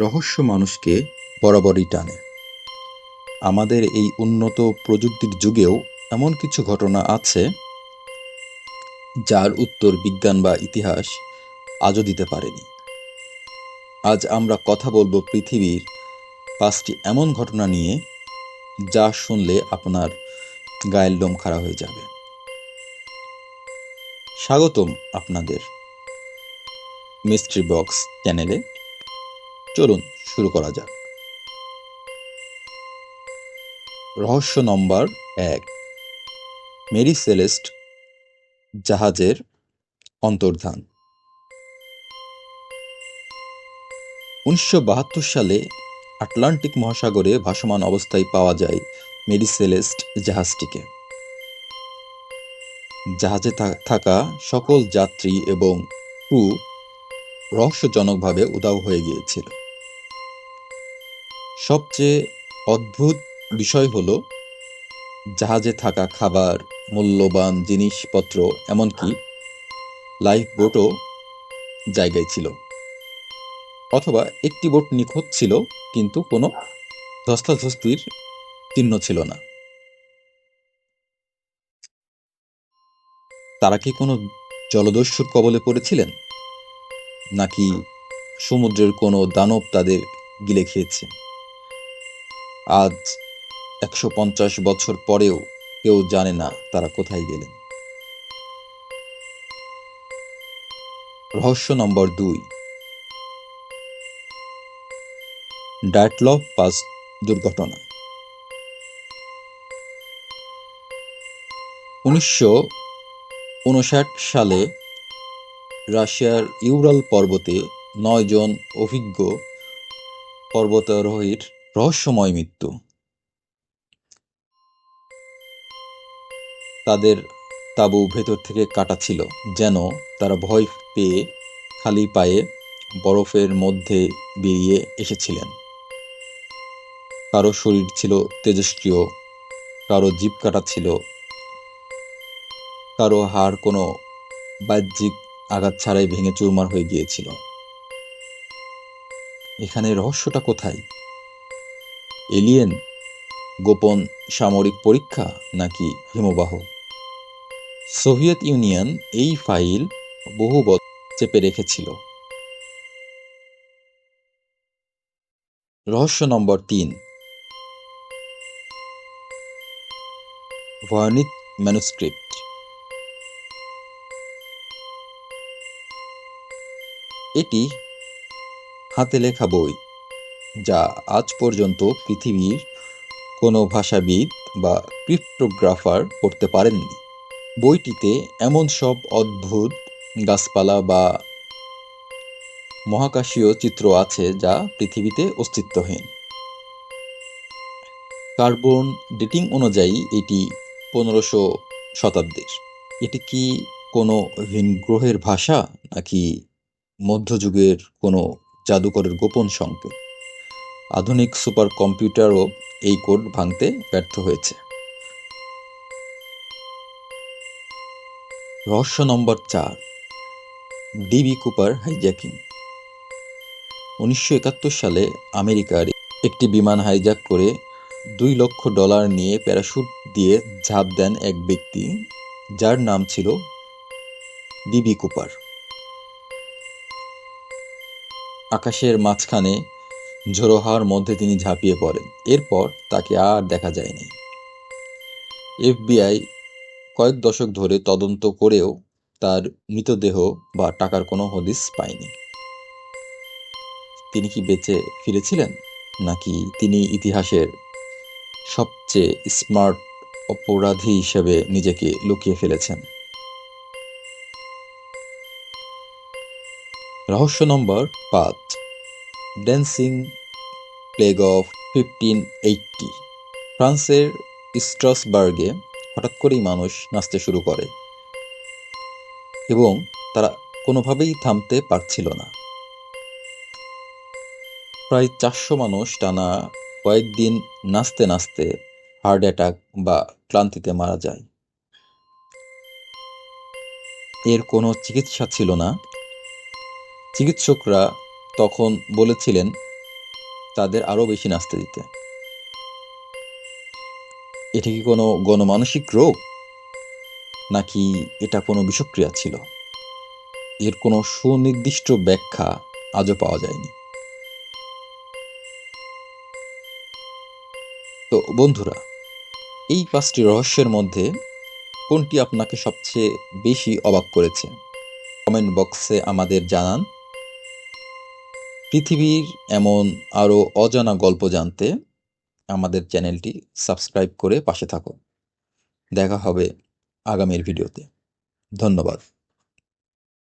রহস্য মানুষকে বরাবরই টানে। আমাদের এই উন্নত প্রযুক্তির যুগেও এমন কিছু ঘটনা আছে যার উত্তর বিজ্ঞান বা ইতিহাস আজও দিতে পারেনি। আজ আমরা কথা বলবো পৃথিবীর 5টি এমন ঘটনা নিয়ে যা শুনলে আপনার গায়ের লোম খাড়া হয়ে যাবে। স্বাগতম আপনাদের মিস্ট্রি বক্স চ্যানেলে। চলুন শুরু করা যাক। রহস্য নম্বর 1, মেরি সেলেস্ট জাহাজের অন্তর্ধান। 1972 সালে আটলান্টিক মহাসাগরে ভাসমান অবস্থায় পাওয়া যায় মেরি সেলেস্ট জাহাজটিকে। জাহাজে থাকা সকল যাত্রী এবং ক্রু রহস্যজনকভাবে উধাও হয়ে গিয়েছিল। সবচেয়ে অদ্ভুত বিষয় হলো জাহাজে থাকা খাবার, মূল্যবান জিনিসপত্র, এমনকি লাইফ বোটও জায়গায় ছিল। অথবা একটি বোট নিখোঁজ ছিল, কিন্তু কোনো ধস্তাধস্তির চিহ্ন ছিল না। তারা কি কোনো জলদস্যুর কবলে পড়েছিলেন, নাকি সমুদ্রের কোনো দানব তাদের গিলে খেয়েছে? আজ 150 বছর পরেও কেউ জানে না তারা কোথায় গেলেন। রহস্য নম্বর 2, ডায়েটলভ পাস দুর্ঘটনা। 1959 সালে রাশিয়ার ইউরাল পর্বতে 9 জন অভিজ্ঞ পর্বতারোহীর রহস্যময় মৃত্যু। তাদের তাঁবু ভেতর থেকে কাটা ছিল, যেন তারা ভয় পেয়ে খালি পায়ে বরফের মধ্যে বেরিয়ে এসেছিলেন। কারো শরীর ছিল তেজস্ক্রিয়, কারো জিভ কাটা ছিল, কারো হাড় কোনো বাহ্যিক আঘাত ছাড়াই ভেঙে চুরমার হয়ে গিয়েছিল। এখানে রহস্যটা কোথায়? এলিয়েন, গোপন সামরিক পরীক্ষা, নাকি হিমবাহ? সোভিয়েত ইউনিয়ন এই ফাইল বহু বছর চেপে রেখেছিল। রহস্য নম্বর 3, ভয়নিক ম্যানুস্ক্রিপ্ট। এটি হাতে লেখা বই, যা আজ পর্যন্ত পৃথিবীর কোনো ভাষাবিদ বা ক্রিপ্টোগ্রাফার পড়তে পারেননি। বইটিতে এমন সব অদ্ভুত গাছপালা বা মহাকাশীয় চিত্র আছে যা পৃথিবীতে অস্তিত্বহীন। কার্বন ডেটিং অনুযায়ী এটি 1500 শতাব্দীর। এটি কি কোনো ভিন গ্রহের ভাষা, নাকি মধ্যযুগের কোনো জাদুকরের গোপন সংকেত? আধুনিক সুপার কম্পিউটারও এই কোড ভাঙতে ব্যর্থ হয়েছে। রহস্য নম্বর 4, ডিবি কুপার হাইজ্যাকিং। 1971 সালে আমেরিকার একটি বিমান হাইজ্যাক করে $2 লক্ষ নিয়ে প্যারাশুট দিয়ে ঝাঁপ দেন এক ব্যক্তি, যার নাম ছিল ডিবি কুপার। আকাশের মাঝখানে ঝোড়ো হাওয়ার মধ্যে তিনি ঝাঁপিয়ে পড়েন। এরপর তাকে আর দেখা যায়নি। এফবিআই কয়েক দশক ধরে তদন্ত করেও তার মৃতদেহ বা টাকার কোনো হদিস পায়নি। তিনি কি বেঁচে ফিরেছিলেন, নাকি তিনি ইতিহাসের সবচেয়ে স্মার্ট অপরাধী হিসেবে নিজেকে লুকিয়ে ফেলেছেন? রহস্য নম্বর 5, ড্যান্সিং প্লেগ অফ 1580। ফ্রান্সের স্ট্রাসবার্গে হঠাৎ করেই মানুষ নাচতে শুরু করে, এবং তারা কোনোভাবেই থামতে পারছিল না। প্রায় 400 মানুষ টানা কয়েকদিন নাচতে নাচতে হার্ট অ্যাটাক বা ক্লান্তিতে মারা যায়। এর কোনো চিকিৎসা ছিল না। চিকিৎসকরা তখন বলেছিলেন তাদের আরও বেশি নাচতে দিতে। এটা কি কোনো গণমানসিক রোগ, নাকি এটা কোনো বিষক্রিয়া ছিল? এর কোনো সুনির্দিষ্ট ব্যাখ্যা আজও পাওয়া যায়নি। তো বন্ধুরা, এই 5টি রহস্যের মধ্যে কোনটি আপনাকে সবচেয়ে বেশি অবাক করেছে? কমেন্ট বক্সে আমাদের জানান। পৃথিবীর এমন আরও অজানা গল্প জানতে আমাদের চ্যানেলটি সাবস্ক্রাইব করে পাশে থাকুন। দেখা হবে আগামীর ভিডিওতে। ধন্যবাদ।